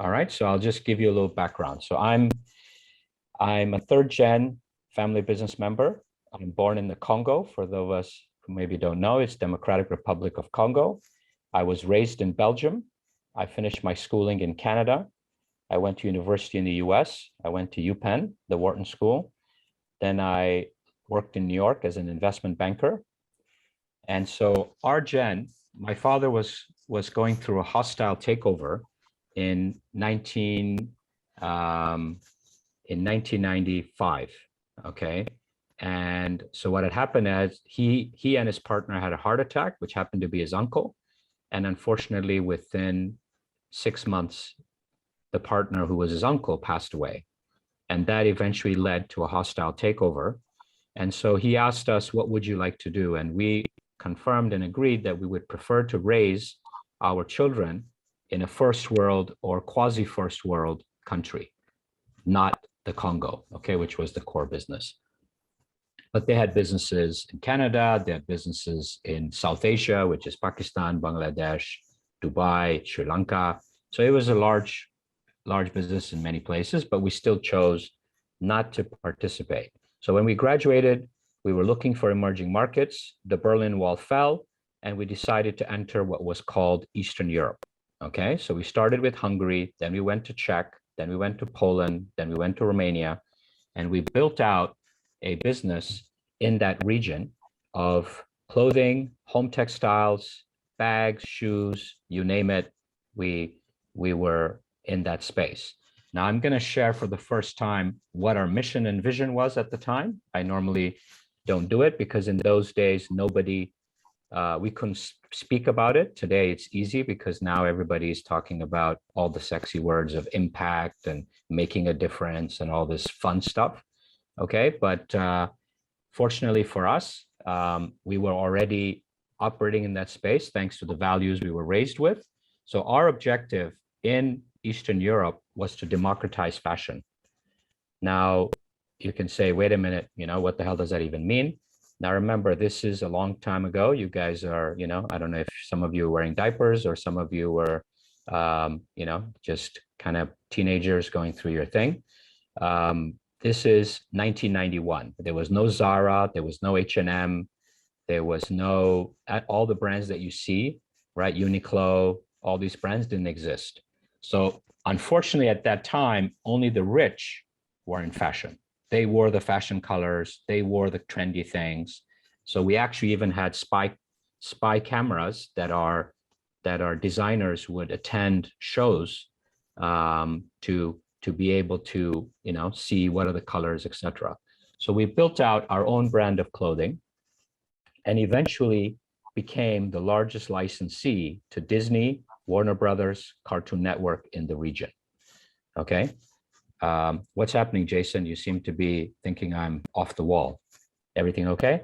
All right, so I'll just give you a little background. So I'm a third gen family business member. I'm born in the Congo. For those of us who maybe don't know, it's Democratic Republic of Congo. I was raised in Belgium. I finished my schooling in Canada. I went to university in the US. I went to UPenn, the Wharton School. Then I worked in New York as an investment banker. And so our gen, my father was going through a hostile takeover in 1995. Okay. And so what had happened is he and his partner had a heart attack, which happened to be his uncle. And unfortunately, within 6 months, the partner who was his uncle passed away. And that eventually led to a hostile takeover. And so he asked us, what would you like to do? And we confirmed and agreed that we would prefer to raise our children in a first world or quasi first world country, not the Congo, okay, which was the core business. But they had businesses in Canada, they had businesses in South Asia, which is Pakistan, Bangladesh, Dubai, Sri Lanka. So it was a large business in many places, but we still chose not to participate. So when we graduated, we were looking for emerging markets. The Berlin Wall fell, and we decided to enter what was called Eastern Europe. Okay, so we started with Hungary, then we went to Czech, then we went to Poland, then we went to Romania, and we built out a business in that region of clothing, home textiles, bags, shoes, you name it. We were in that space. Now I'm going to share for the first time what our mission and vision was at the time. I normally don't do it because in those days, we couldn't speak about it. Today it's easy because now everybody is talking about all the sexy words of impact and making a difference and all this fun stuff. Okay, but fortunately for us, we were already operating in that space thanks to the values we were raised with. So our objective in Eastern Europe was to democratize fashion. Now, you can say, wait a minute, what the hell does that even mean? Now, remember, this is a long time ago. You guys are, I don't know if some of you were wearing diapers or some of you were, just kind of teenagers going through your thing. This is 1991. There was no Zara, there was no H&M, there was no, all the brands that you see, right? Uniqlo, all these brands didn't exist. So unfortunately, at that time, only the rich were in fashion. They wore the fashion colors, they wore the trendy things. So we actually even had spy cameras that our designers would attend shows to be able to, see what are the colors, etc. So we built out our own brand of clothing and eventually became the largest licensee to Disney, Warner Brothers, Cartoon Network in the region. Okay. What's happening, Jason? You seem to be thinking I'm off the wall. Everything okay?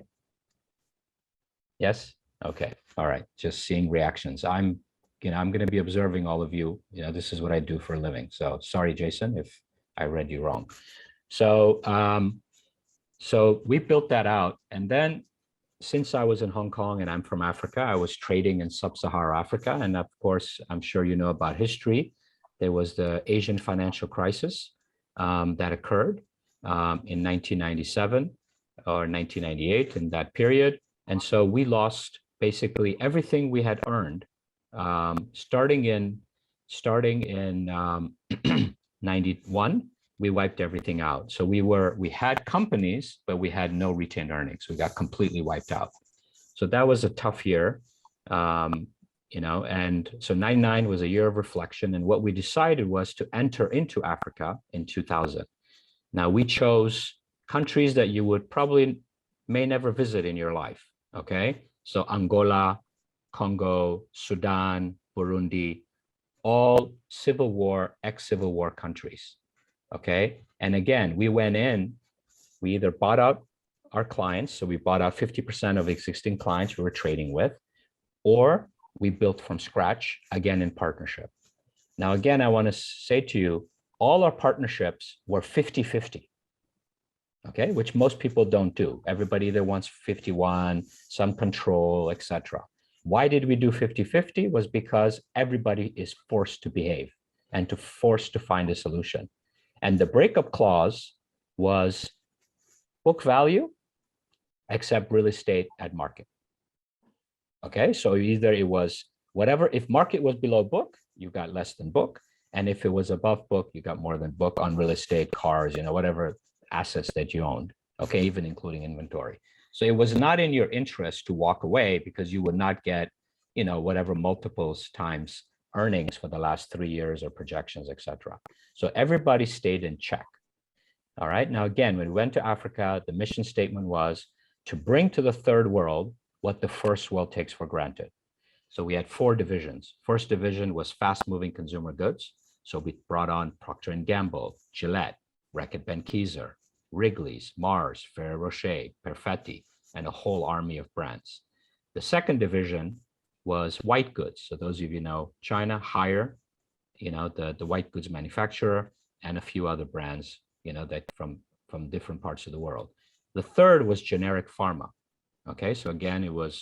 Yes? Okay. All right. Just seeing reactions. I'm going to be observing all of you. This is what I do for a living. So sorry, Jason, if I read you wrong. So, so we built that out. And then since I was in Hong Kong and I'm from Africa, I was trading in sub-Saharan Africa. And of course, I'm sure you know about history. There was the Asian financial crisis that occurred in 1997 or 1998 in that period. And so we lost basically everything we had earned starting in 91. We wiped everything out. So we had companies, but we had no retained earnings. We got completely wiped out. So that was a tough year, and so 99 was a year of reflection. And what we decided was to enter into Africa in 2000. Now we chose countries that you would probably may never visit in your life. Okay. So Angola, Congo, Sudan, Burundi, all civil war, ex-civil war countries. Okay. And again, we went in, we either bought out our clients. So we bought out 50% of existing clients we were trading with, or we built from scratch, again, in partnership. Now, again, I want to say to you, all our partnerships were 50-50. Okay, which most people don't do. Everybody either wants 51, some control, etc. Why did we do 50-50? Was because everybody is forced to behave. and to force to find a solution. And the breakup clause was book value, except real estate at market. Okay, so either it was whatever, if market was below book, you got less than book. And if it was above book, you got more than book on real estate, cars, whatever assets that you owned. Okay, even including inventory. So it was not in your interest to walk away because you would not get, whatever multiples times earnings for the last 3 years or projections, etc. So everybody stayed in check. All right. Now, again, when we went to Africa, the mission statement was to bring to the third world what the first world takes for granted. So we had 4 divisions. First division was fast-moving consumer goods. So we brought on Procter & Gamble, Gillette, Reckitt Benckiser, Wrigley's, Mars, Ferrero Rocher, Perfetti, and a whole army of brands. The second division was white goods. So those of you know China, Haier, the white goods manufacturer, and a few other brands, that from different parts of the world. The third was generic pharma. Okay, so again, it was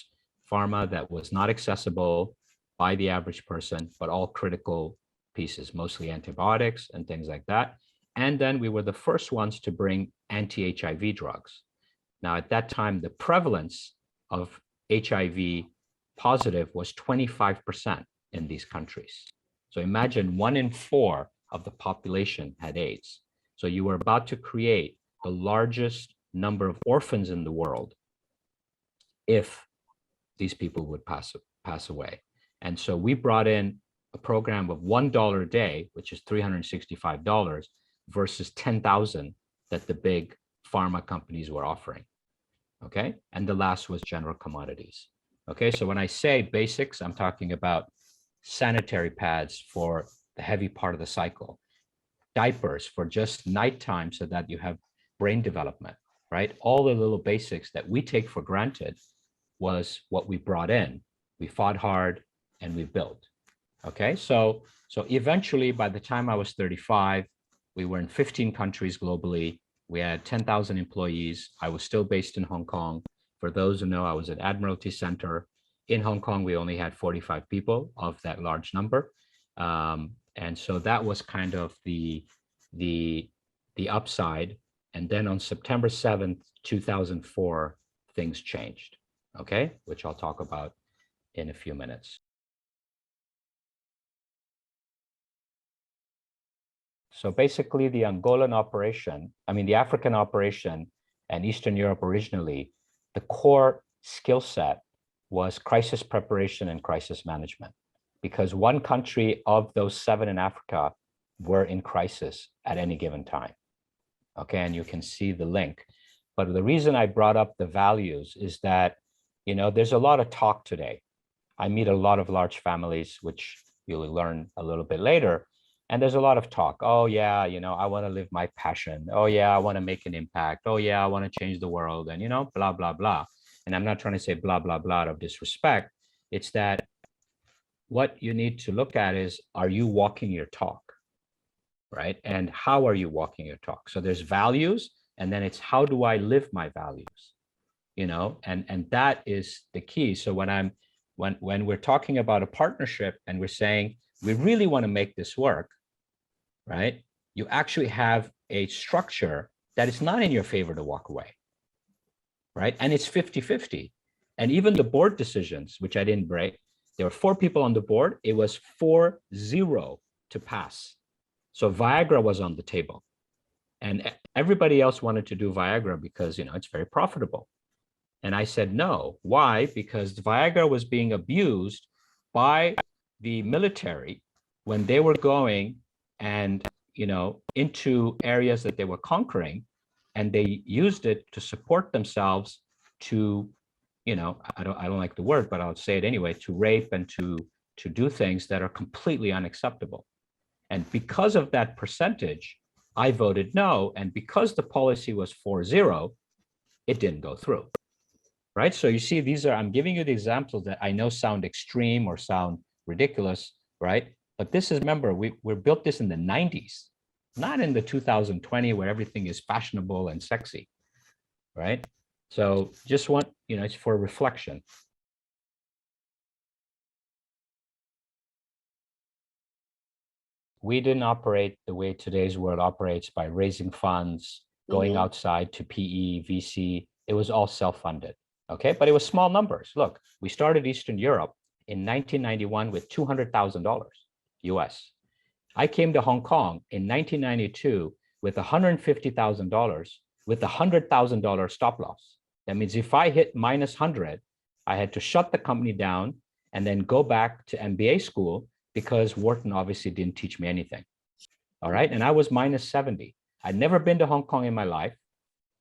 pharma that was not accessible by the average person, but all critical pieces, mostly antibiotics and things like that. And then we were the first ones to bring anti-HIV drugs. Now, at that time, the prevalence of HIV positive was 25% in these countries. So imagine 1 in 4 of the population had AIDS. So you were about to create the largest number of orphans in the world if these people would pass away. And so we brought in a program of $1 a day, which is $365 versus 10,000 that the big pharma companies were offering. Okay. And the last was general commodities. Okay. So when I say basics, I'm talking about sanitary pads for the heavy part of the cycle, diapers for just nighttime so that you have brain development, right? All the little basics that we take for granted was what we brought in. We fought hard and we built. Okay, so eventually, by the time I was 35, we were in 15 countries globally. We had 10,000 employees. I was still based in Hong Kong. For those who know, I was at Admiralty Center. In Hong Kong, we only had 45 people of that large number. And so that was kind of the upside. And then on September 7th, 2004, things changed, okay, which I'll talk about in a few minutes. So basically the Angolan operation, the African operation and Eastern Europe originally, the core skill set was crisis preparation and crisis management, because one country of those 7 in Africa were in crisis at any given time. Okay, and you can see the link. But the reason I brought up the values is that, there's a lot of talk today. I meet a lot of large families, which you'll learn a little bit later. And there's a lot of talk. Oh, yeah, I want to live my passion. Oh, yeah, I want to make an impact. Oh, yeah, I want to change the world. And, blah, blah, blah. And I'm not trying to say blah, blah, blah out of disrespect. It's that what you need to look at is, are you walking your talk? Right? And how are you walking your talk? So there's values, and then it's how do I live my values? And that is the key. So when we're talking about a partnership and we're saying we really want to make this work, right? You actually have a structure that is not in your favor to walk away, right? And it's 50-50. And even the board decisions, which I didn't break, there were 4 people on the board. It was 4-0 to pass. So Viagra was on the table. And everybody else wanted to do Viagra because, it's very profitable. And I said, no. Why? Because Viagra was being abused by the military when they were going and, into areas that they were conquering, and they used it to support themselves to, I don't like the word, but I'll say it anyway, to rape and to do things that are completely unacceptable. And because of that percentage, I voted no. And because the policy was 4-0, it didn't go through. Right? So you see, I'm giving you the examples that I know sound extreme or sound ridiculous, right? But this is, remember, we built this in the 90s, not in the 2020 where everything is fashionable and sexy, right? So just want, it's for reflection. we didn't operate the way today's world operates by raising funds, going outside to PE, VC. It was all self-funded. Okay, but it was small numbers. Look, we started Eastern Europe in 1991 with $200,000 US. I came to Hong Kong in 1992 with $150,000 with a $100,000 stop loss. That means if I hit minus 100, I had to shut the company down and then go back to MBA school because Wharton obviously didn't teach me anything. All right. And I was minus 70. I'd never been to Hong Kong in my life.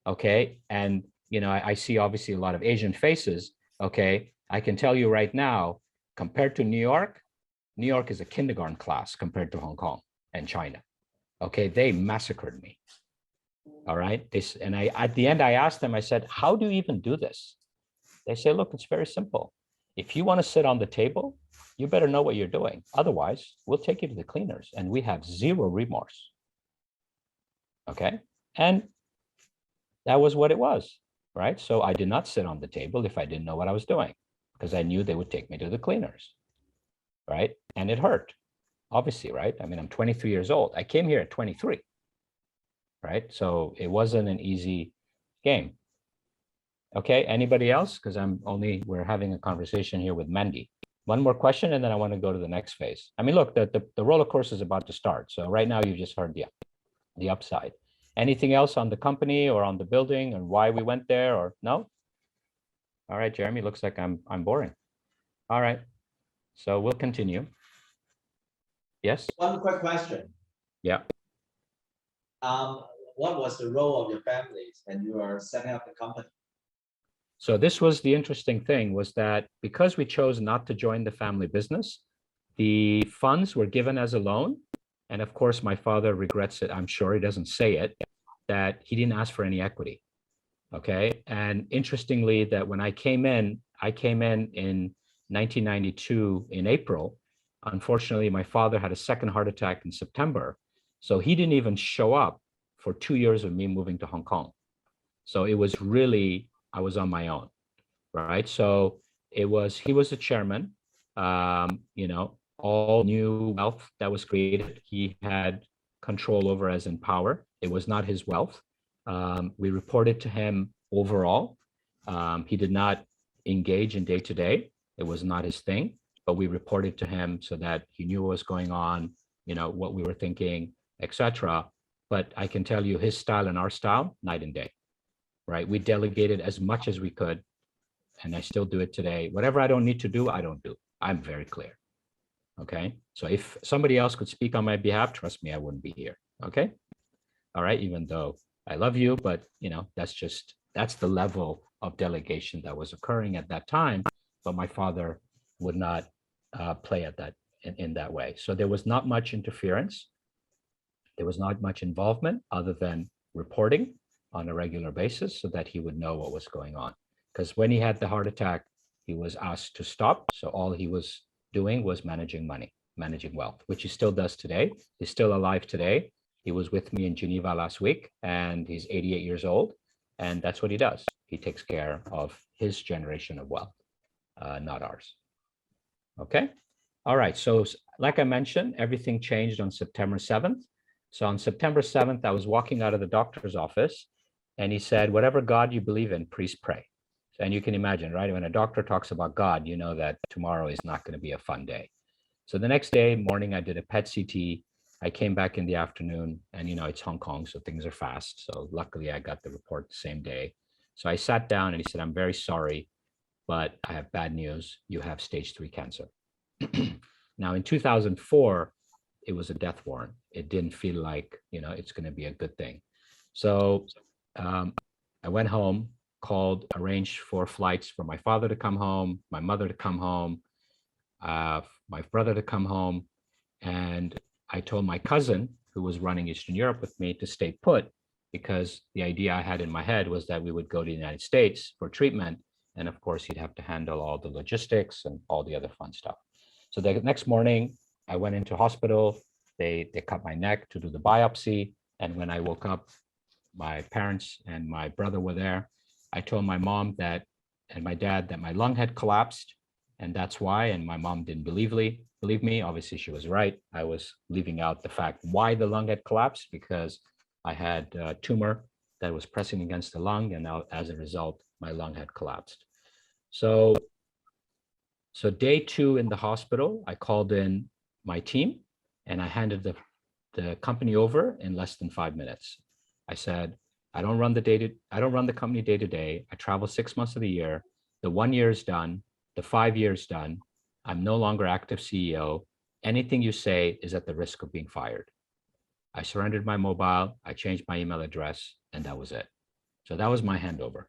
Okay. And, you know, I see obviously a lot of Asian faces. Okay. I can tell you right now, compared to New York is a kindergarten class compared to Hong Kong and China. Okay. They massacred me. All right. And at the end, I asked them, I said, how do you even do this? They say, look, it's very simple. If you want to sit on the table, you better know what you're doing. Otherwise, we'll take you to the cleaners and we have zero remorse. Okay. And that was what it was, right? So I did not sit on the table if I didn't know what I was doing because I knew they would take me to the cleaners, right? And it hurt, obviously, right? I mean, I'm 23 years old. I came here at 23, right? So it wasn't an easy game. Okay, anybody else? Because we're having a conversation here with Mandy. One more question, and then I want to go to the next phase. I mean, look, the roller coaster is about to start. So right now you've just heard the upside. Anything else on the company or on the building and why we went there or no? All right, Jeremy, looks like I'm boring. All right, so we'll continue. Yes? One quick question. Yeah. What was the role of your families when you were setting up the company? So this was the interesting thing, was that because we chose not to join the family business, the funds were given as a loan. And of course, my father regrets it. I'm sure he doesn't say it, that he didn't ask for any equity. Okay. And interestingly, that when I came in in 1992 in April. Unfortunately, my father had a second heart attack in September. So he didn't even show up for 2 years of me moving to Hong Kong. So it was really, I was on my own, right? So he was the chairman, you know, all new wealth that was created, he had control over as in power. It was not his wealth. We reported to him overall. He did not engage in day-to-day. It was not his thing, but we reported to him so that he knew what was going on, you know, what we were thinking, etc. But I can tell you his style and our style, night and day. Right? We delegated as much as we could, and I still do it today. Whatever I don't need to do, I don't do. I'm very clear. Okay. So if somebody else could speak on my behalf, trust me, I wouldn't be here. Okay. All right. Even though I love you, but you know, that's the level of delegation that was occurring at that time. But my father would not play at that in that way. So there was not much interference. There was not much involvement other than reporting on a regular basis so that he would know what was going on. Because when he had the heart attack, he was asked to stop. So all he was doing was managing money, managing wealth, which he still does today. He's still alive today. He was with me in Geneva last week, and he's 88 years old. And that's what he does. He takes care of his generation of wealth, not ours. Okay. All right. So like I mentioned, everything changed on September 7th. So on September 7th, I was walking out of the doctor's office, and he said, whatever God you believe in, please pray. And you can imagine, right? When a doctor talks about God, you know that tomorrow is not going to be a fun day. So the next day morning, I did a PET CT. I came back in the afternoon, and you know, it's Hong Kong, so things are fast. So luckily I got the report the same day. So I sat down and he said, I'm very sorry, but I have bad news. You have stage 3 cancer. Now in 2004, it was a death warrant. It didn't feel like, you know, it's going to be a good thing. So I went home, called, arranged for flights for my father to come home, my mother to come home, my brother to come home. And I told my cousin, who was running Eastern Europe with me, to stay put, because the idea I had in my head was that we would go to the United States for treatment. And of course, he'd have to handle all the logistics and all the other fun stuff. So the next morning, I went into hospital. They cut my neck to do the biopsy. And when I woke up, my parents and my brother were there. I told my mom that, and my dad, that my lung had collapsed, and that's why, and my mom didn't believe believe me, obviously she was right. I was leaving out the fact why the lung had collapsed, because I had a tumor that was pressing against the lung, and now as a result, my lung had collapsed. So day 2 in the hospital, I called in my team and I handed the company over in less than 5 minutes. I said, I don't run the company day to day. I travel 6 months of the year. The 1 year is done. The 5 years done. I'm no longer active CEO. Anything you say is at the risk of being fired. I surrendered my mobile. I changed my email address, and that was it. So that was my handover.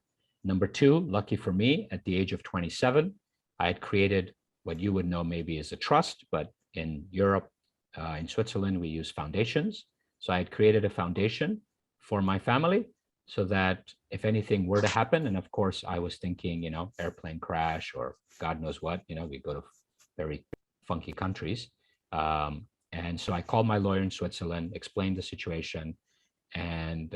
Number 2, lucky for me, at the age of 27, I had created what you would know maybe as a trust, but in Europe, in Switzerland, we use foundations. So I had created a foundation for my family so that if anything were to happen, and of course I was thinking, airplane crash or God knows what, we go to very funky countries. And so I called my lawyer in Switzerland, explained the situation, and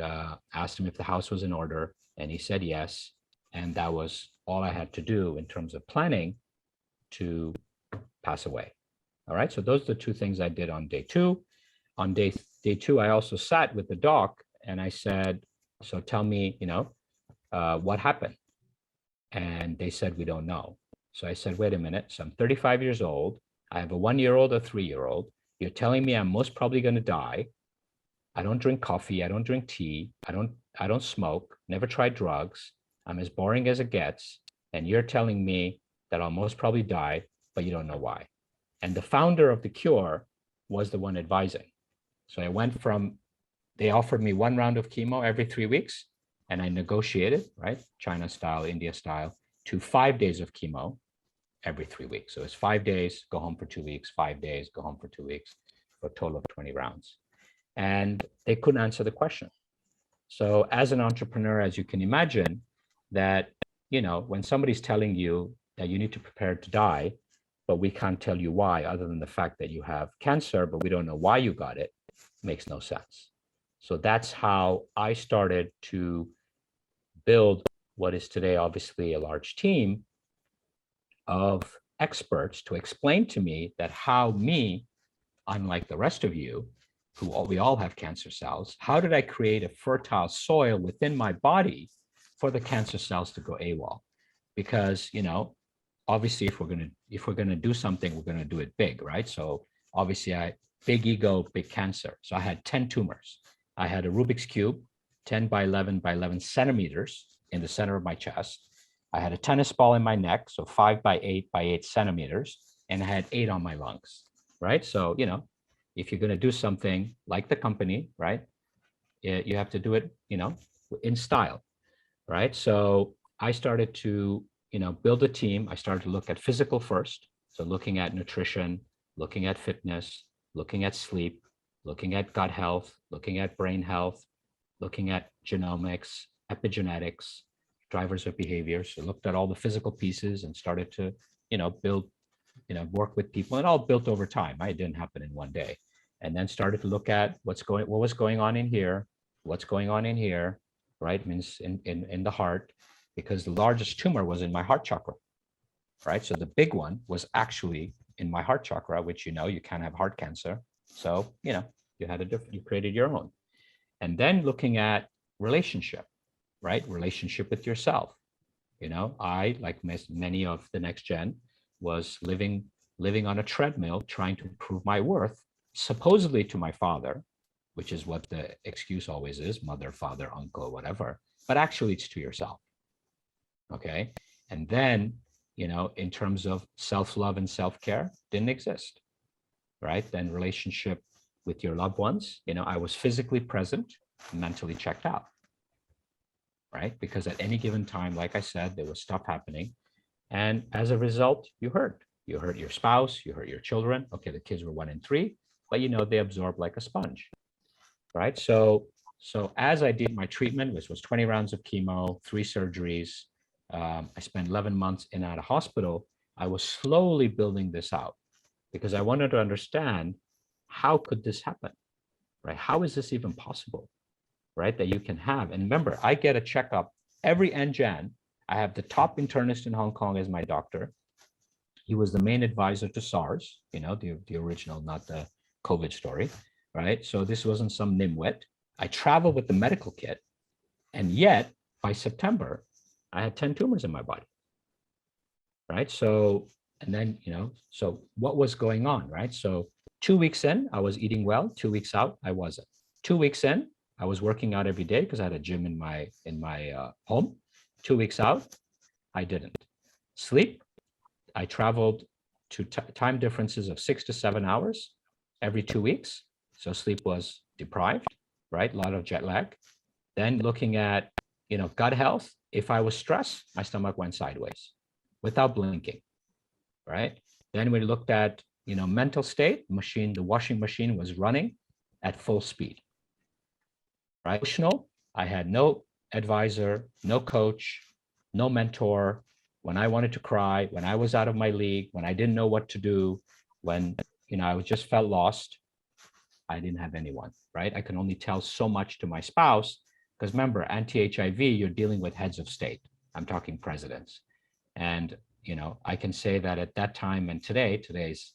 asked him if the house was in order. And he said yes. And that was all I had to do in terms of planning to pass away. All right. So those are the 2 things I did on day 2. On day 2, I also sat with the doc and I said, so tell me, what happened? And they said, we don't know. So I said, wait a minute. So I'm 35 years old. I have a 1-year-old, a 3-year-old. You're telling me I'm most probably going to die. I don't drink coffee. I don't drink tea. I don't smoke, never tried drugs. I'm as boring as it gets. And you're telling me that I'll most probably die, but you don't know why. And the founder of the cure was the one advising. So I went from, they offered me 1 round of chemo every 3 weeks, and I negotiated, right? China style, India style, to 5 days of chemo every 3 weeks. So it's 5 days, go home for 2 weeks, 5 days, go home for 2 weeks, for a total of 20 rounds. And they couldn't answer the question. So as an entrepreneur, as you can imagine, that, when somebody's telling you that you need to prepare to die, but we can't tell you why, other than the fact that you have cancer, but we don't know why you got it, makes no sense. So that's how I started to build what is today obviously a large team of experts to explain to me that how me, unlike the rest of you, we all have cancer cells, how did I create a fertile soil within my body for the cancer cells to go AWOL? Because, obviously if we're gonna do something, we're gonna do it big, right? So obviously big ego, big cancer. So I had 10 tumors. I had a Rubik's Cube, 10 by 11 by 11 centimeters in the center of my chest. I had a tennis ball in my neck, so 5 by 8 by 8 centimeters, and I had 8 on my lungs, right? So, if you're going to do something like the company, right, you have to do it, in style, right? So I started to, build a team. I started to look at physical first. So looking at nutrition, looking at fitness, looking at sleep, looking at gut health, looking at brain health, looking at genomics, epigenetics, drivers of behavior. So looked at all the physical pieces and started to, build, work with people, and all built over time. It didn't happen in one day. And then started to look at what was going on in here, what's going on in here, right? Means in the heart, because the largest tumor was in my heart chakra, right? So the big one was actually in my heart chakra, which, you can't have heart cancer. So, you created your own. And then looking at relationship, right? Relationship with yourself. I, like many of the next gen, was living on a treadmill, trying to prove my worth, supposedly to my father, which is what the excuse always is, mother, father, uncle, whatever, but actually it's to yourself. Okay. And then, in terms of self-love and self-care, didn't exist, right? Then relationship with your loved ones, I was physically present, mentally checked out, right? Because at any given time, like I said, there was stuff happening. And as a result, you hurt your spouse, you hurt your children. Okay, the kids were 1 and 3, but they absorb like a sponge, right? So as I did my treatment, which was 20 rounds of chemo, 3 surgeries, I spent 11 months in and out of hospital. I was slowly building this out because I wanted to understand, how could this happen, right? How is this even possible, right? That you can have, and remember, I get a checkup every NJAN. I have the top internist in Hong Kong as my doctor. He was the main advisor to SARS, the original, not the COVID story, right? So this wasn't some nimwit. I traveled with the medical kit, and yet by September, I had 10 tumors in my body, right? So, and then, so what was going on, right? So 2 weeks in, I was eating well. 2 weeks out, I wasn't. 2 weeks in, I was working out every day because I had a gym in my home. 2 weeks out, I didn't. Sleep, I traveled to time differences of 6 to 7 hours every 2 weeks. So sleep was deprived, right? A lot of jet lag. Then looking at, gut health, if I was stressed, my stomach went sideways without blinking, right? Then we looked at, mental state, the washing machine was running at full speed, right? Emotional, I had no advisor, no coach, no mentor. When I wanted to cry, when I was out of my league, when I didn't know what to do, when, I just felt lost, I didn't have anyone, right? I can only tell so much to my spouse because remember, anti-HIV, you're dealing with heads of state. I'm talking presidents. And, I can say that at that time and today's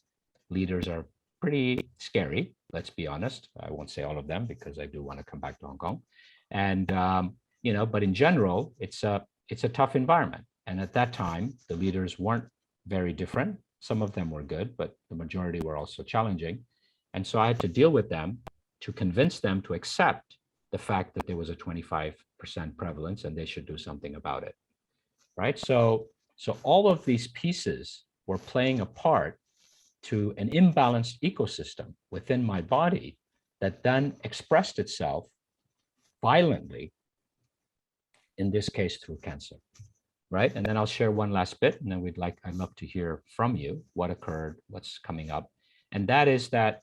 leaders are pretty scary. Let's be honest. I won't say all of them because I do want to come back to Hong Kong. And, but in general, it's a tough environment. And at that time, the leaders weren't very different. Some of them were good, but the majority were also challenging. And so I had to deal with them to convince them to accept the fact that there was a 25% prevalence and they should do something about it, right? So all of these pieces were playing a part to an imbalanced ecosystem within my body that then expressed itself violently, in this case through cancer, right? And then I'll share one last bit, and then I'd love to hear from you what occurred, what's coming up. And that is that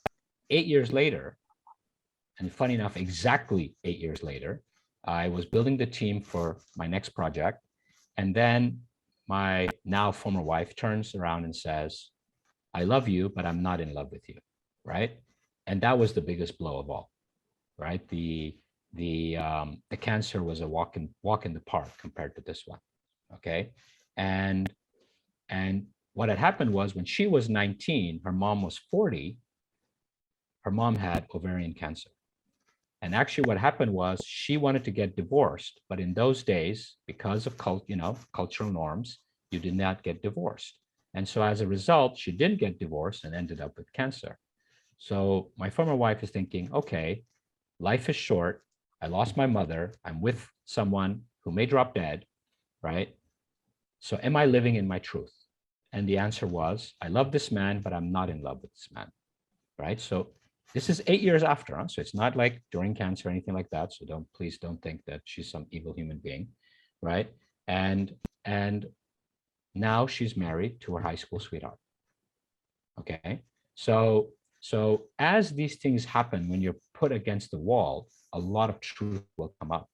8 years later, and funny enough, exactly 8 years later, I was building the team for my next project. And then my now former wife turns around and says, I love you, but I'm not in love with you, right? And that was the biggest blow of all, right? The cancer was a walk in the park compared to this one, okay? And what had happened was when she was 19, her mom was 40, her mom had ovarian cancer. And actually what happened was she wanted to get divorced, but in those days, because of cultural norms, you did not get divorced. And so as a result, she didn't get divorced and ended up with cancer. So my former wife is thinking, okay, life is short. I lost my mother. I'm with someone who may drop dead, right? So am I living in my truth? And the answer was, I love this man, but I'm not in love with this man, right? So this is 8 years after, huh? So it's not like during cancer or anything like that. So please don't think that she's some evil human being, right? And now she's married to her high school sweetheart. Okay, so as these things happen, when you're put against the wall, a lot of truth will come up.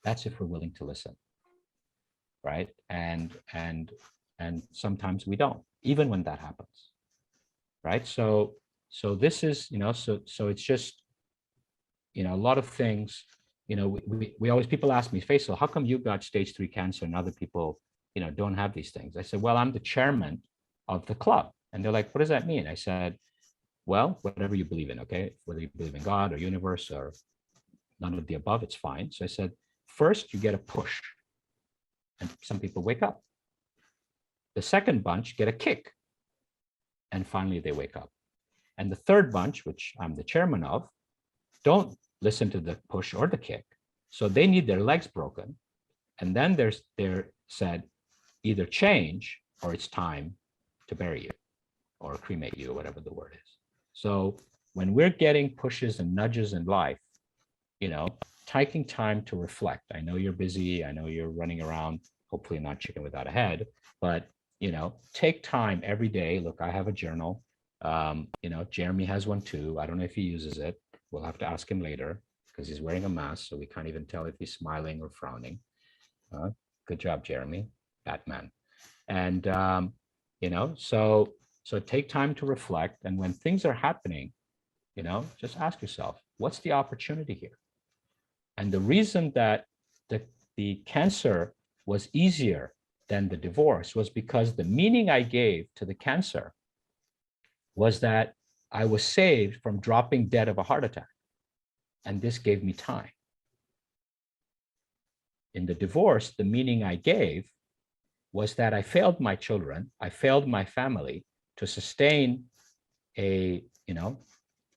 That's if we're willing to listen, right? And sometimes we don't, even when that happens, right? So this is, so it's just, a lot of things, we always, people ask me, Faisal, how come you got stage 3 cancer and other people, don't have these things? I said, well, I'm the chairman of the club. And they're like, what does that mean? I said, well, whatever you believe in, okay? Whether you believe in God or universe or none of the above, it's fine. So I said, first you get a push and some people wake up. The second bunch get a kick and finally they wake up. And the third bunch, which I'm the chairman of, don't listen to the push or the kick. So they need their legs broken. And then they're said, either change or it's time to bury you or cremate you, or whatever the word is. So when we're getting pushes and nudges in life, taking time to reflect. I know you're busy. I know you're running around, hopefully not chicken without a head, but, take time every day. Look, I have a journal. Jeremy has one too. I don't know if he uses it. We'll have to ask him later because he's wearing a mask. So we can't even tell if he's smiling or frowning. Good job, Jeremy, Batman. And, so take time to reflect. And when things are happening, just ask yourself, what's the opportunity here? And the reason that the cancer was easier than the divorce was because the meaning I gave to the cancer was that I was saved from dropping dead of a heart attack. And this gave me time. In the divorce, the meaning I gave was that I failed my children, I failed my family to sustain a,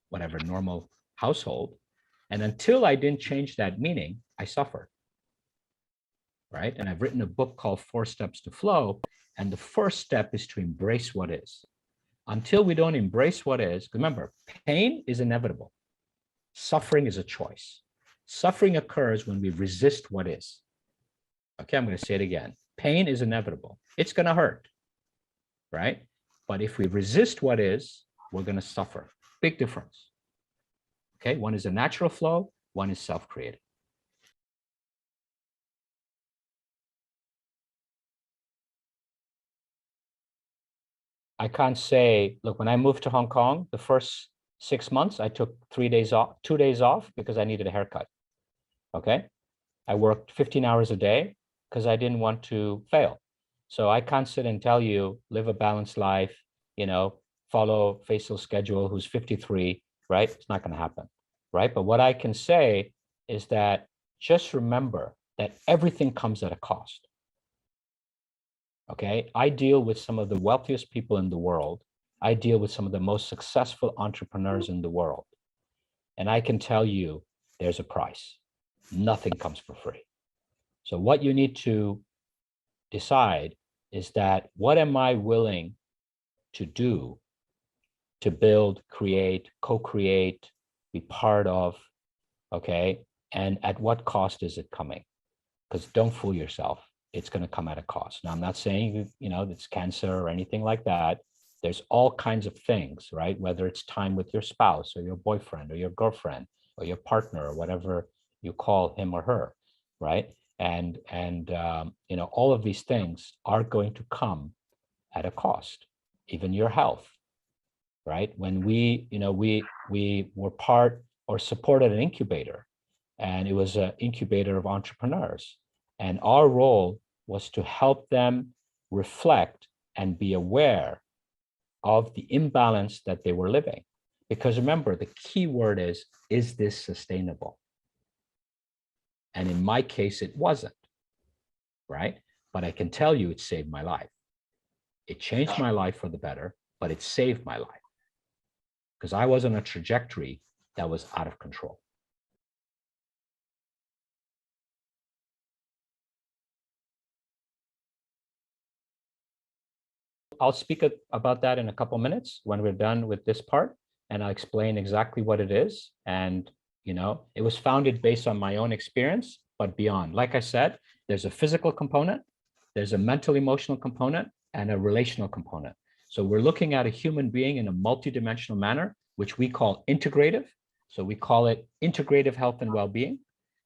whatever normal household. And until I didn't change that meaning, I suffered. Right? And I've written a book called 4 Steps to Flow. And the first step is to embrace what is. Until we don't embrace what is, remember, pain is inevitable. Suffering is a choice. Suffering occurs when we resist what is. Okay, I'm going to say it again. Pain is inevitable. It's going to hurt, right? But if we resist what is, we're going to suffer. Big difference. Okay, one is a natural flow, one is self-created. I can't say, look, when I moved to Hong Kong, the first 6 months, I took 3 days off, 2 days off because I needed a haircut. Okay. I worked 15 hours a day because I didn't want to fail. So I can't sit and tell you, live a balanced life, follow Faisal's schedule, who's 53, right? It's not going to happen, right? But what I can say is that just remember that everything comes at a cost. Okay, I deal with some of the wealthiest people in the world. I deal with some of the most successful entrepreneurs in the world. And I can tell you there's a price. Nothing comes for free. So what you need to decide is that what am I willing to do to build, create, co-create, be part of, okay? And at what cost is it coming? Because don't fool yourself. It's going to come at a cost. Now, I'm not saying, it's cancer or anything like that. There's all kinds of things, right? Whether it's time with your spouse or your boyfriend or your girlfriend or your partner or whatever you call him or her, right? And all of these things are going to come at a cost, even your health, right? When we were part or supported an incubator, and it was an incubator of entrepreneurs. And our role was to help them reflect and be aware of the imbalance that they were living. Because remember, the key word is this sustainable? And in my case, it wasn't, right? But I can tell you it saved my life. It changed my life for the better, but it saved my life because I was on a trajectory that was out of control. I'll speak about that in a couple minutes when we're done with this part, and I'll explain exactly what it is. And, it was founded based on my own experience, but beyond. Like I said, there's a physical component, there's a mental, emotional component, and a relational component. So we're looking at a human being in a multidimensional manner, which we call integrative. So we call it integrative health and well-being,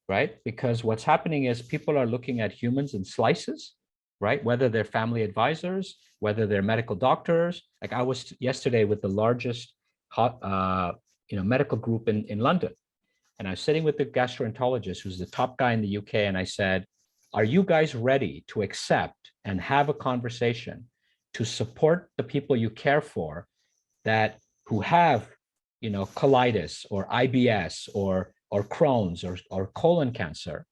right? Because what's happening is people are looking at humans in slices, right? Whether they're family advisors, whether they're medical doctors. Like I was yesterday with the largest medical group in London. And I was sitting with the gastroenterologist, who's the top guy in the UK. And I said, are you guys ready to accept and have a conversation to support the people you care for who have, colitis or IBS or Crohn's or colon cancer,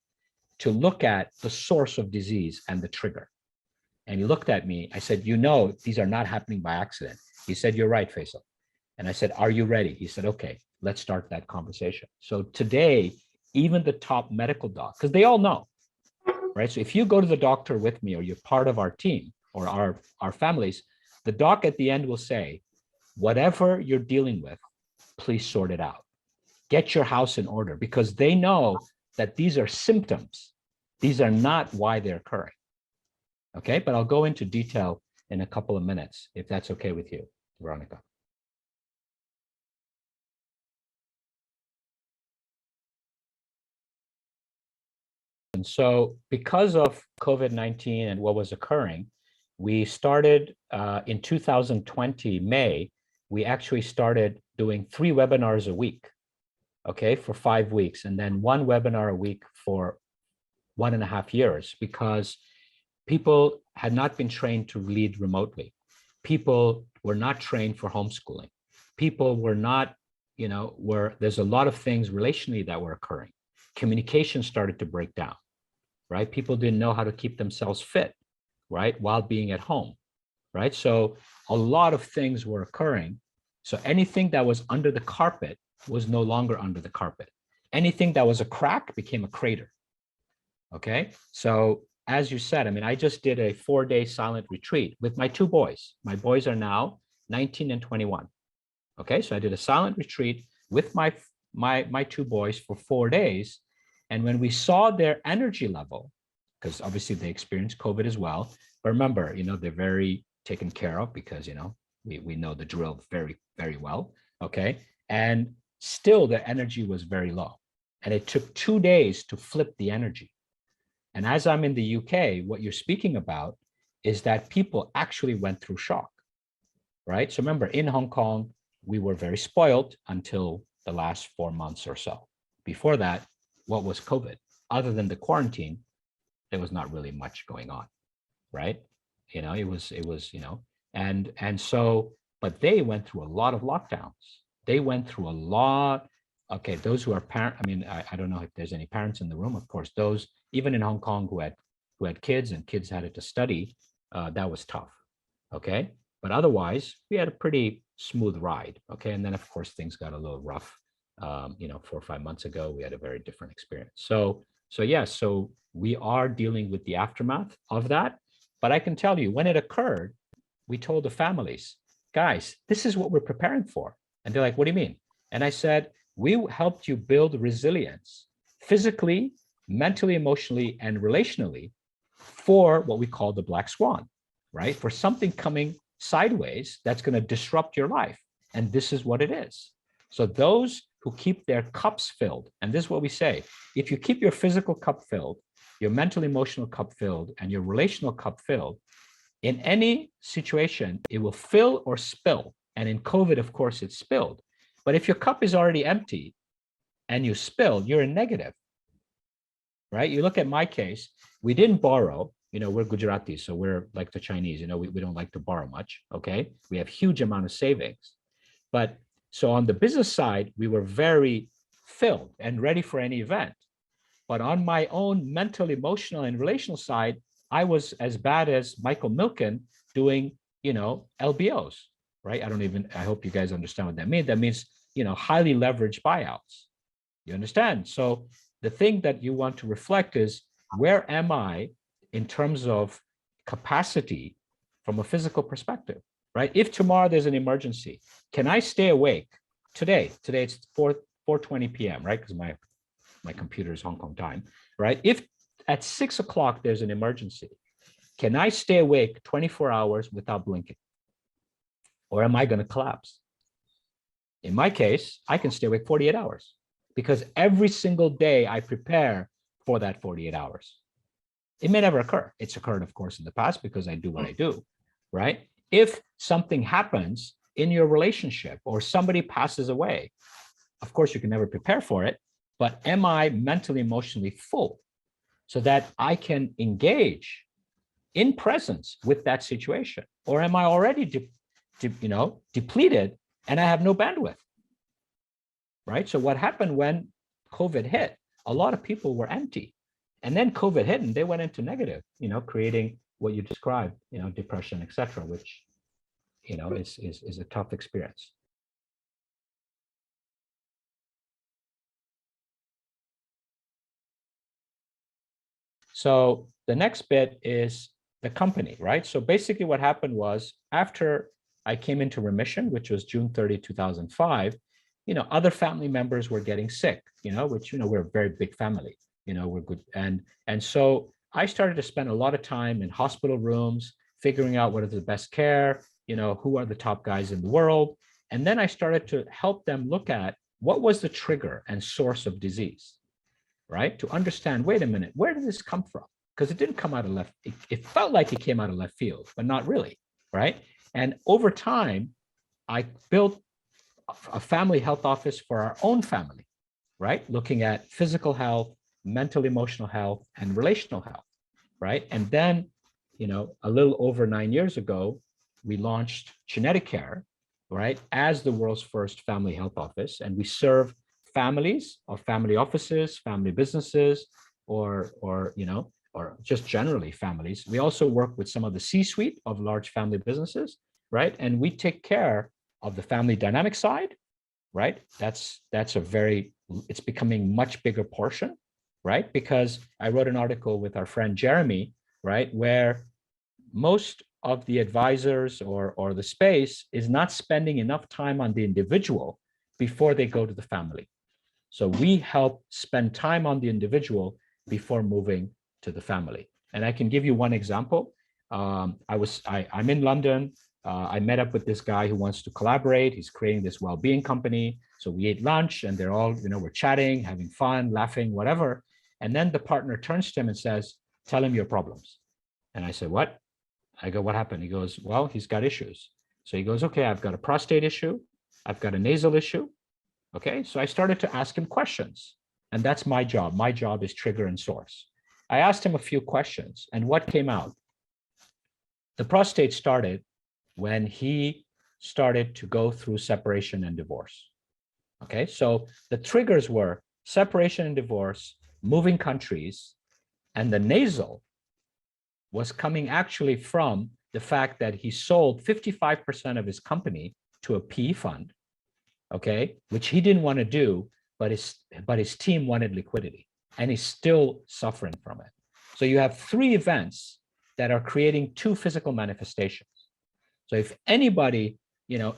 to look at the source of disease and the trigger? And he looked at me. I said, these are not happening by accident. He said, you're right, Faisal. And I said, are you ready? He said, okay, let's start that conversation. So today, even the top medical docs, because they all know, right? So if you go to the doctor with me or you're part of our team or our families, the doc at the end will say, whatever you're dealing with, please sort it out. Get your house in order, because they know that these are symptoms. These are not why they're occurring. Okay, but I'll go into detail in a couple of minutes, if that's okay with you, Veronica. And so because of COVID-19 and what was occurring, we started in 2020, May, we actually started doing 3 webinars a week, okay, for 5 weeks, and then 1 webinar a week for 1.5 years, because People had not been trained to lead remotely. People were not trained for homeschooling. People were not, there's a lot of things relationally that were occurring. Communication started to break down, right? People didn't know how to keep themselves fit, right? While being at home, right? So a lot of things were occurring. So anything that was under the carpet was no longer under the carpet. Anything that was a crack became a crater. Okay. So as you said, I mean, I just did a 4-day silent retreat with my two boys. My boys are now 19 and 21. Okay. So I did a silent retreat with my two boys for 4 days. And when we saw their energy level, because obviously they experienced COVID as well, but remember, they're very taken care of because, we know the drill very, very well. Okay. And still the energy was very low. And it took 2 days to flip the energy. And as I'm in the UK, what you're speaking about is that people actually went through shock, right? So remember, in Hong Kong, we were very spoiled until the last 4 months or so. Before that, what was COVID? Other than the quarantine, there was not really much going on, right? It was, and so, but they went through a lot of lockdowns. They went through a lot. Okay, those who are parents, I mean, I don't know if there's any parents in the room. Of course, those even in Hong Kong who had kids and kids had to study, that was tough. Okay, but otherwise we had a pretty smooth ride. Okay, and then of course things got a little rough. 4 or 5 months ago, we had a very different experience. So yes, so we are dealing with the aftermath of that. But I can tell you, when it occurred, we told the families, guys, this is what we're preparing for. And they're like, what do you mean? And I said, we helped you build resilience physically, mentally, emotionally, and relationally for what we call the black swan, right? For something coming sideways that's going to disrupt your life. And this is what it is. So those who keep their cups filled, and this is what we say, if you keep your physical cup filled, your mental, emotional cup filled, and your relational cup filled, in any situation, it will fill or spill. And in COVID, of course, it's spilled. But if your cup is already empty and you spill, you're in negative, right? You look at my case, we didn't borrow, we're Gujaratis, so we're like the Chinese, we don't like to borrow much, okay? We have huge amount of savings. But so on the business side, we were very filled and ready for any event. But on my own mental, emotional, and relational side, I was as bad as Michael Milken doing, LBOs, right? I hope you guys understand what that means. That means, highly leveraged buyouts. You understand? So the thing that you want to reflect is, where am I in terms of capacity from a physical perspective, right? If tomorrow there's an emergency, can I stay awake today? Today it's 4:20 p.m., right? Because my computer is Hong Kong time, right? If at 6 o'clock there's an emergency, can I stay awake 24 hours without blinking? Or am I going to collapse? In my case, I can stay awake 48 hours because every single day I prepare for that 48 hours. It may never occur. It's occurred, of course, in the past because I do what I do, right? If something happens in your relationship or somebody passes away, of course, you can never prepare for it, but am I mentally, emotionally full so that I can engage in presence with that situation? Or am I already depleted and I have no bandwidth, right? So what happened when COVID hit, a lot of people were empty. And then COVID hit and they went into negative, creating what you described, depression, et cetera, which, is a tough experience. So the next bit is the company, right? So basically what happened was, after I came into remission, which was June 30, 2005, other family members were getting sick, which, we're a very big family, we're good. And so I started to spend a lot of time in hospital rooms, figuring out what is the best care, who are the top guys in the world. And then I started to help them look at what was the trigger and source of disease, right? To understand, wait a minute, where did this come from? Because it didn't come out of left, it felt like it came out of left field, but not really, right? And over time, I built a family health office for our own family, right? Looking at physical health, mental, emotional health, and relational health, right? And then a little over 9 years ago, we launched Genetic Care, right, as the world's first family health office. And we serve families or family offices, family businesses, or just generally families. We also work with some of the C-suite of large family businesses, right? And we take care of the family dynamic side, right? It's becoming much bigger portion, right? Because I wrote an article with our friend Jeremy, right, where most of the advisors or the space is not spending enough time on the individual before they go to the family. So we help spend time on the individual before moving to the family. And I can give you one example. I'm in London. I met up with this guy who wants to collaborate. He's creating this well-being company. So we ate lunch and they're all, we're chatting, having fun, laughing, whatever. And then the partner turns to him and says, tell him your problems. And I said, what? I go, what happened? He goes, well, he's got issues. So he goes, okay, I've got a prostate issue. I've got a nasal issue. Okay, so I started to ask him questions. And that's my job. My job is trigger and source. I asked him a few questions. And what came out? The prostate started when he started to go through separation and divorce. Okay, so the triggers were separation and divorce, moving countries, and the nasal was coming actually from the fact that he sold 55% of his company to a PE fund, okay, which he didn't want to do, but his team wanted liquidity, and he's still suffering from it. So you have three events that are creating two physical manifestations. So if anybody,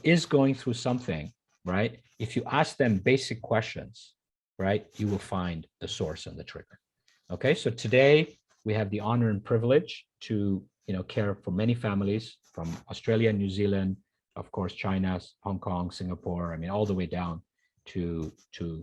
is going through something, right, if you ask them basic questions, right, you will find the source and the trigger. Okay, so today we have the honor and privilege to, care for many families from Australia, New Zealand, of course, China, Hong Kong, Singapore, all the way down to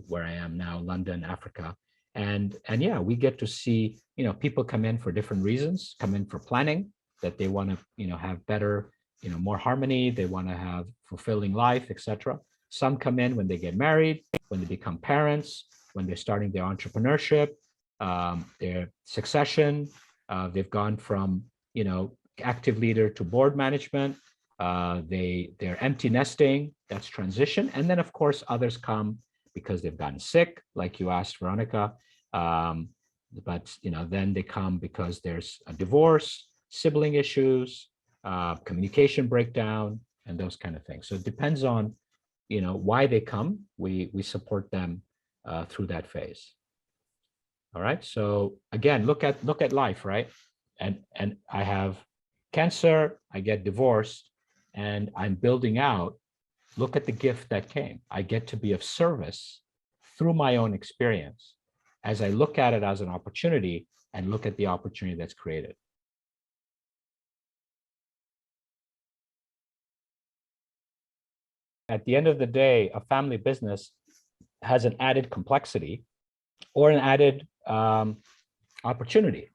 where I am now, London, Africa. And yeah, we get to see, people come in for different reasons, come in for planning, that they want to, have better, more harmony, they want to have fulfilling life, etc. Some come in when they get married, when they become parents, when they're starting their entrepreneurship, their succession, they've gone from, active leader to board management, they're empty nesting, that's transition. And then of course, others come because they've gotten sick, like you asked, Veronica. But then they come because there's a divorce, sibling issues, communication breakdown, and those kind of things. So it depends on, why they come. We support them through that phase. All right. So again, look at life, right? And I have cancer, I get divorced, and I'm building out. Look at the gift that came. I get to be of service through my own experience as I look at it as an opportunity and look at the opportunity that's created. At the end of the day, a family business has an added complexity or an added opportunity,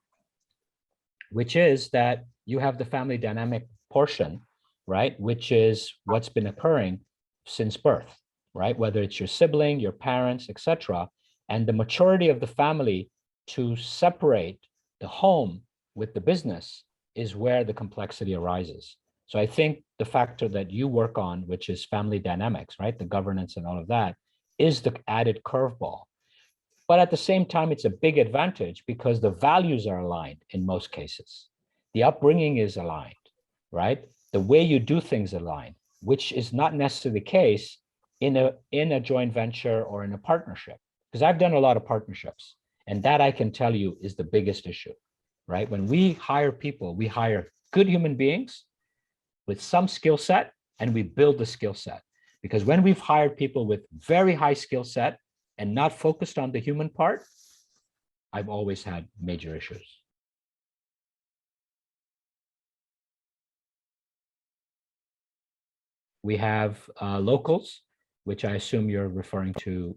which is that you have the family dynamic portion, right? Which is what's been occurring since birth, right? Whether it's your sibling, your parents, etc. And the maturity of the family to separate the home with the business is where the complexity arises. So I think the factor that you work on, which is family dynamics, right? The governance and all of that, is the added curveball. But at the same time, it's a big advantage because the values are aligned in most cases. The upbringing is aligned, right? The way you do things aligned, which is not necessarily the case in a joint venture or in a partnership. Because I've done a lot of partnerships, and that I can tell you is the biggest issue, right? When we hire people, we hire good human beings with some skill set, and we build the skill set. Because when we've hired people with very high skill set and not focused on the human part, I've always had major issues. We have locals, which I assume you're referring to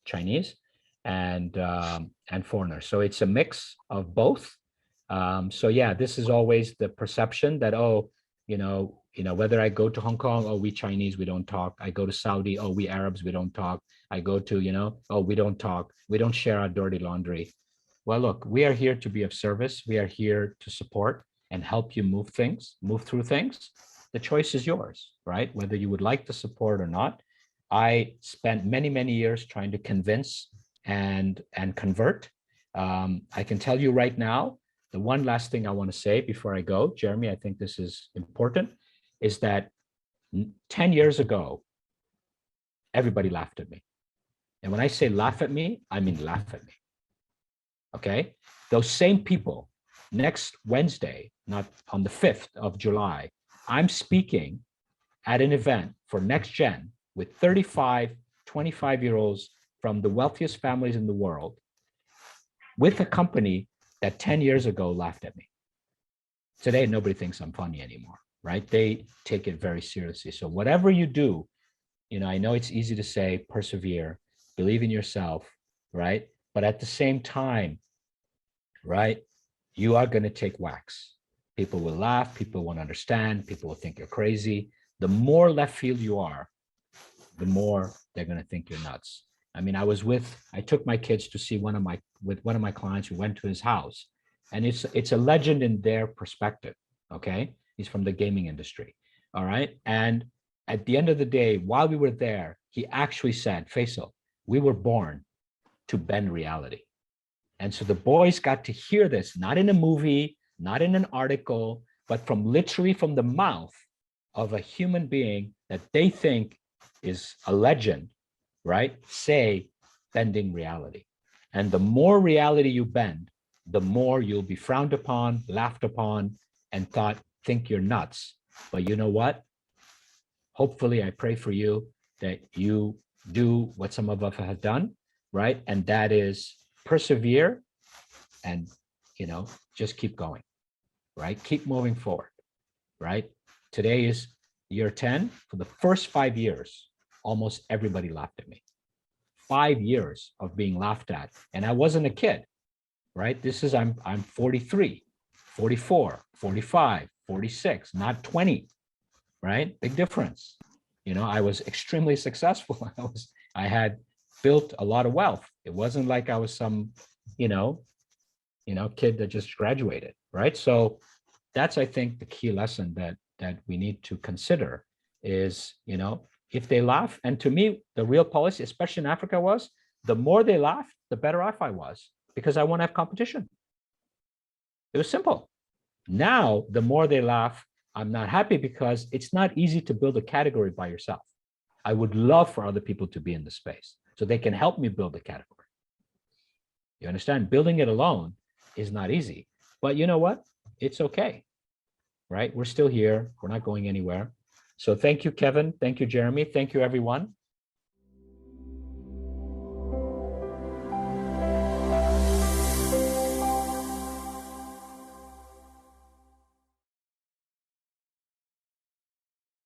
Chinese and foreigners. So it's a mix of both. So yeah, this is always the perception that, oh, whether I go to Hong Kong, oh, we Chinese, we don't talk. I go to Saudi, oh, we Arabs, we don't talk. I go to, oh, we don't talk. We don't share our dirty laundry. Well, look, we are here to be of service. We are here to support. and help you move through things, the choice is yours, right? Whether you would like the support or not. I spent many, many years trying to convince and convert. I can tell you right now, the one last thing I want to say before I go, Jeremy, I think this is important, is that 10 years ago, everybody laughed at me. And when I say laugh at me, I mean laugh at me. Okay? Those same people, next Wednesday, not on the 5th of July, I'm speaking at an event for Next Gen with 35, 25-year-olds from the wealthiest families in the world with a company that 10 years ago laughed at me. Today, nobody thinks I'm funny anymore, right? They take it very seriously. So whatever you do, I know it's easy to say, persevere, believe in yourself, right? But at the same time, right, you are going to take whacks. People will laugh, people won't understand, people will think you're crazy. The more left field you are, the more they're going to think you're nuts. I mean, I took my kids to see one of my clients. We went to his house, and it's a legend in their perspective. Okay. He's from the gaming industry. All right. And at the end of the day, while we were there, he actually said, Faisal, we were born to bend reality. And so the boys got to hear this, not in a movie, not in an article, but literally from the mouth of a human being that they think is a legend, right? Say, bending reality. And the more reality you bend, the more you'll be frowned upon, laughed upon, and think you're nuts. But you know what? Hopefully, I pray for you that you do what some of us have done, right? And that is persevere and, just keep going, right? Keep moving forward, right? Today is year 10. For the first 5 years, almost everybody laughed at me. 5 years of being laughed at. And I wasn't a kid, right? I'm 43, 44, 45, 46, not 20, right? Big difference. I was extremely successful. I had built a lot of wealth. It wasn't like I was some, kid that just graduated, right? So that's, I think, the key lesson that we need to consider is, if they laugh, and to me, the real policy, especially in Africa, was the more they laughed, the better off I was, because I won't have competition. It was simple. Now, the more they laugh, I'm not happy because it's not easy to build a category by yourself. I would love for other people to be in the space so they can help me build a category. You understand? Building it alone is not easy, but you know what? It's okay, right? We're still here. We're not going anywhere. So thank you, Kevin. Thank you, Jeremy. Thank you, everyone.